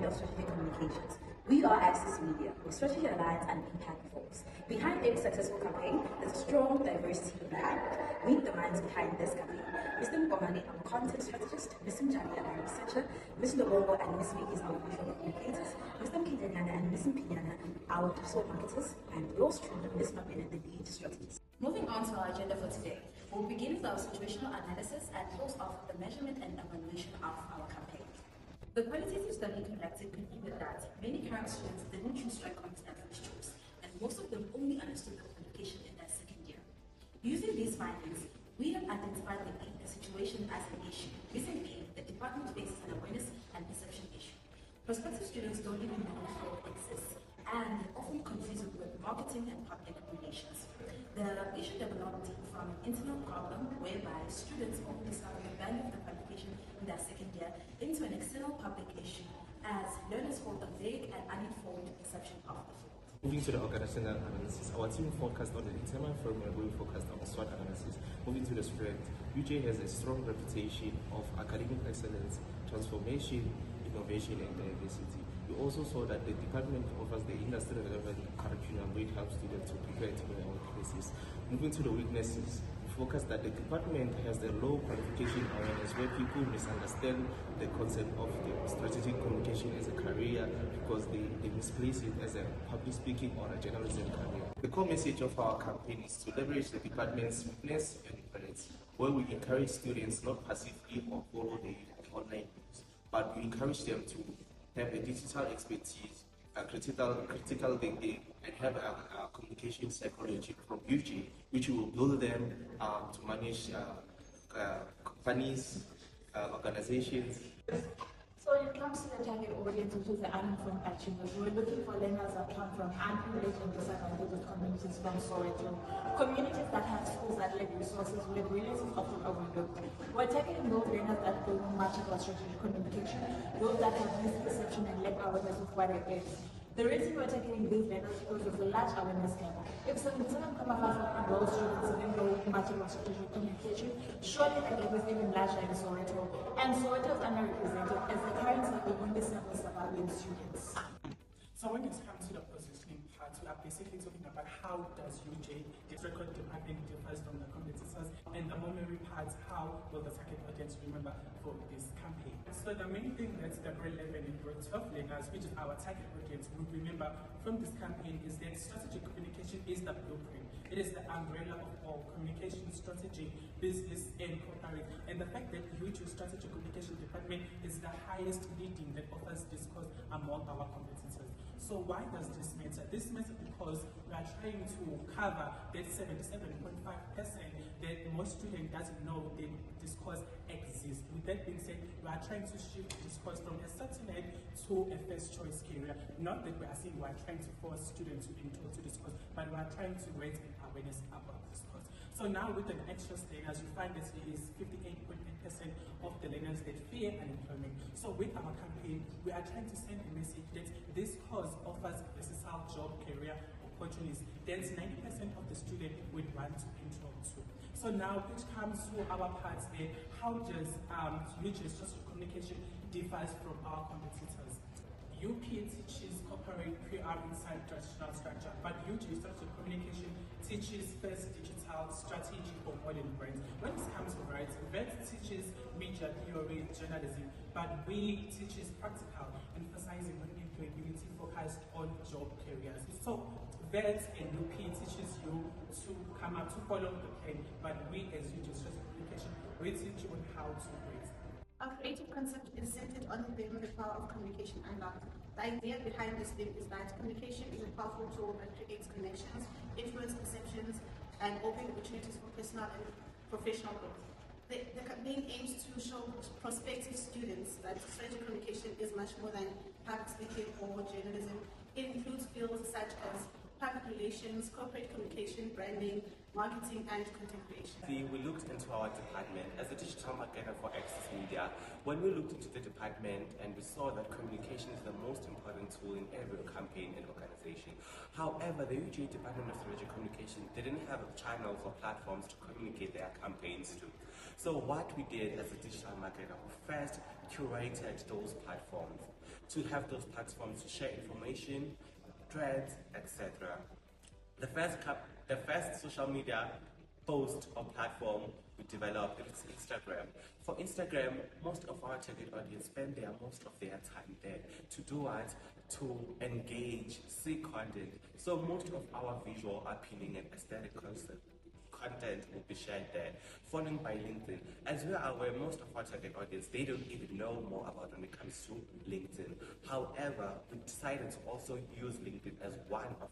of strategic communications. We are Access Media, with strategy alliance and impact force. Behind every successful campaign, there's a strong, diverse team behind. Meet the minds behind this campaign. Mr. Mbomani, I'm a content strategist. Mr. Mjani, I'm a researcher. Mr. Lobongo and Ms. Vicky is our visual communicators. Mr. Mkindanyana and Ms. Mpinyana, our digital marketers. And yours truly, Ms. Mabene, the lead strategist. Moving on to our agenda for today, we'll begin with our situational analysis and close off with the measurement and evaluation of our campaign. The qualitative study conducted concluded that many current students didn't choose strike commerce as first choice, and most of them only understood the qualification in their second year. Using these findings, we have identified the situation as an issue. Reason being, the department faces an awareness and perception issue. Prospective students don't even know if fraud exists, and often confuse it with marketing and public relations. The issue developed from an internal problem whereby students only discover the value of the qualification in their second year into an external public issue as learners hold a vague and uninformed perception of the field. Moving to the organizational analysis, our team focused on the internal framework where we focused on SWOT analysis. Moving to the strength, UJ has a strong reputation of academic excellence, transformation, innovation, and diversity. We also saw that the department offers the industry relevant curriculum which helps students to prepare to their own cases. Moving to the weaknesses, we focus that the department has the low qualification awareness where people misunderstand the concept of the strategic communication as a career because they misplace it as a public speaking or a journalism career. The core message of our campaign is to leverage the department's weakness and credits, where we encourage students not passively or follow the online news, but we encourage them to have a digital expertise, a critical thinking, and have a communication psychology from UG, which will build them to manage companies, organizations. So when it comes to the target audience, which is the uninformed achievers, we're looking for learners that come from unprivileged and disadvantaged communities from Soweto, communities that have schools that lack resources where brilliance is often overlooked. We're targeting those learners that don't know much about strategic communication, those that have misperception and lack awareness of what it is. The reason we're targeting these learners is because there's a large awareness gap. If 77.5% of those students didn't know much about strategic communication, surely the gap is even larger in Soweto. And Soweto is underrepresented as the current we only serve surviving students. So when it comes to the positioning part, we are basically talking about how does UJ, this record department, differs from the competitors, and the memory part, how will the target audience remember for this campaign. So the main thing that the grade 11 and grade 12 learners, which is our target audience, will remember from this campaign is that strategic communication is the blueprint. It is the umbrella of all communication strategy, business, and corporate. And the fact that UJ strategic communication department is the highest leading that offers this course among our competitors. So why does this matter? This matters because we are trying to cover that 77.5% that most students doesn't know that this course exists. With that being said, we are trying to shift this course from a certain ed to a first choice career. Not that we are saying we are trying to force students to enroll to this course, but we are trying to raise awareness about this course. So now with an extra learners, you find that it is 58.8% of the learners that fear unemployment. So with our campaign, we are trying to send a message that this course offers versatile job career opportunities that 90% of the student would want to enroll to. So now which comes to our parts there, how does UG social communication differs from our competitors? UP teaches corporate PR inside traditional structure, but UG social communication teaches first digital strategy for modern brands. When it comes to rights, VET teaches media theory, journalism, but we teaches practical, emphasizing on employability focused on job careers. So VET and UP teaches you to come up to follow the plan, but we as UG social communication, we teach you on how to create. Our creative concept is centered on the theme of the power of communication unlocked. The idea behind this theme is that communication is a powerful tool that creates connections, influence perceptions, and open opportunities for personal and professional growth. The campaign aims to show prospective students that strategic communication is much more than public speaking or journalism. It includes fields such as public relations, corporate communication, branding, marketing, and content creation. We looked into our department as a digital marketer for Access Media. When we looked into the department and we saw that communication is the most important tool in every campaign and organization. However, the UG Department of Strategic Communication didn't have channels or platforms to communicate their campaigns to. So what we did as a digital marketer, we first curated those platforms. to have those platforms to share information, threads, etc. The first social media post or platform we developed is Instagram. For Instagram, most of our target audience spend most of their time there to do what? To engage, see content. So most of our visual appealing and aesthetic content will be shared there, followed by LinkedIn. As we are aware, most of our target audience, they don't even know more about when it comes to LinkedIn. However, we decided to also use LinkedIn as one of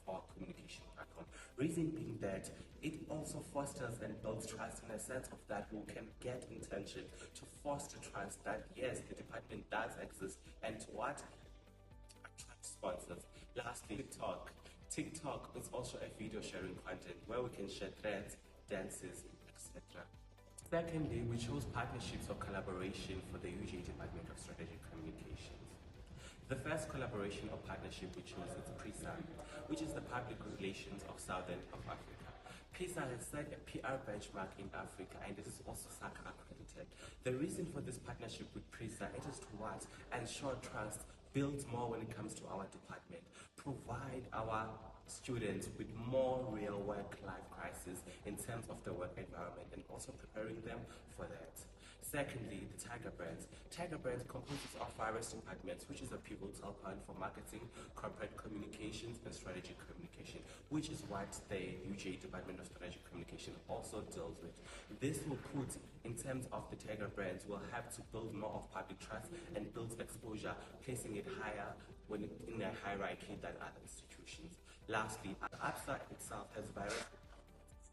our communication platform. Reason being that it also fosters and builds trust in a sense of that we can get intention to foster trust that yes, the department does exist and to what? Attract sponsors. Lastly, TikTok. TikTok is also a video sharing content where we can share threads, dances, etc. Secondly, we chose partnerships or collaboration for the UJ Department of Strategic Communications. The first collaboration or partnership we chose is PRISA, which is the Public Relations of Southern of Africa. PRISA has set a PR benchmark in Africa and it is also SACA accredited. The reason for this partnership with PRISA it is to what? Ensure trust, build more when it comes to our department, provide our students with more real work-life crisis in terms of the work environment and also preparing them for that. Secondly, the Tiger Brands. Tiger Brands composes of various departments, which is a pivotal point for marketing, corporate communications, and strategic communication, which is what the UJ Department of Strategic Communication also deals with. This will put, in terms of the Tiger Brands, will have to build more of public trust and build exposure, placing it higher in a hierarchy than other institutions. Lastly, ABSA itself has various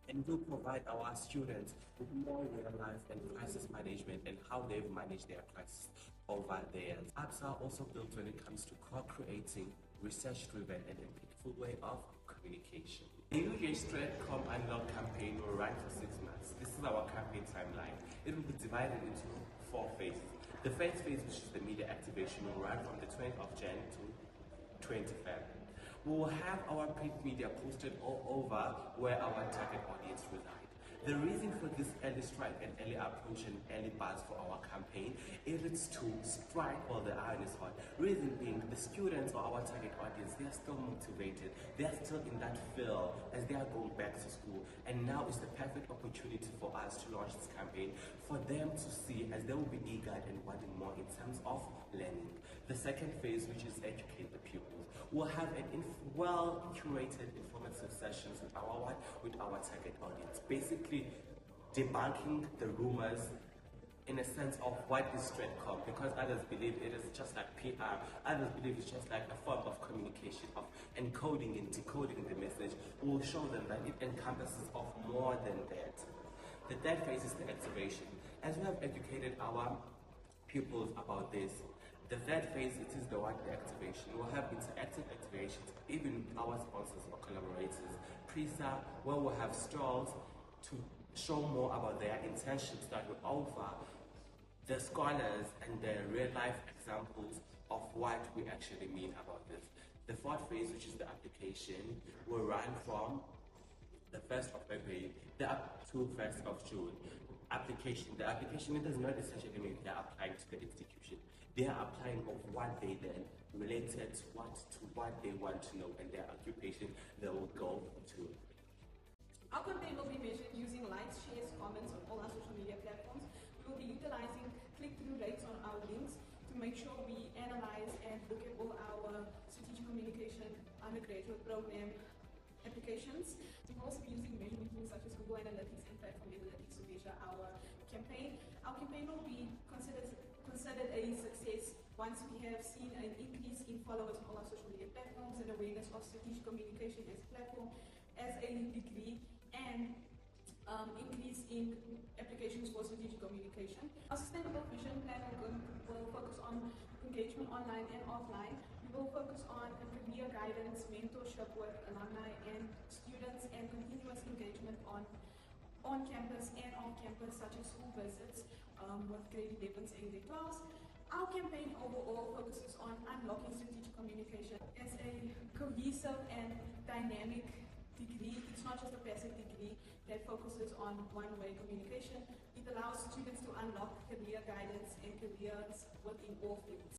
and will provide our students with more real-life and crisis management and how they've managed their crisis over the years. ABSA also built when it comes to co-creating research-driven and impactful way of communication. The UJ Stratcom Unlock campaign will run for 6 months. This is our campaign timeline. It will be divided into 4 phases. The first phase, which is the media activation, will run from the 20th of Jan to 20th Feb. We will have our print media posted all over where our target audience reside. The reason for this early strike and early approach and early buzz for our campaign is to strike while the iron is hot. Reason being, the students or our target audience, they are still motivated. They are still in that feel as they are going back to school. And now is the perfect opportunity for us to launch this campaign for them to see as they will be eager and wanting more in terms of learning. The second phase, which is educate the pupils. We'll have well-curated informative sessions with our target audience. Basically, debunking the rumors in a sense of what is Stratcom, because others believe it is just like PR, others believe it's just like a form of communication, of encoding and decoding the message. We'll show them that it encompasses of more than that. The third phase is the activation. As we have educated our pupils about this, the third phase, it is the activation. We'll have interactive activations, even with our sponsors or collaborators. PRISA, where we'll have stalls to show more about their intentions that will offer the scholars and the real-life examples of what we actually mean about this. The fourth phase, which is the application, will run from the 1st of February up to 1st of June. The application, it does not essentially mean they are applying to the institution. They are applying of what they learn related to what they want to know and their occupation they will go to. Our campaign will be measured using likes, shares, comments on all our social media platforms. We will be utilizing click-through rates on our links to make sure we analyze and look at all our strategic communication undergraduate program applications. We will also be using measurement tools such as Google Analytics and Platform Analytics to measure our campaign. Our campaign will be considered a success once we have seen an increase in followers on all our social media platforms and awareness of strategic communication as a platform, as a degree, and increase in applications for strategic communication. Our sustainable vision plan will focus on engagement online and offline. We will focus on career guidance, mentorship with alumni and students, and continuous engagement on campus and off campus, such as school visits with grade 11s and grade 12s. Our campaign overall focuses on unlocking strategic communication as a cohesive and dynamic degree. It's not just a passive degree that focuses on one-way communication. It allows students to unlock career guidance and careers within all fields.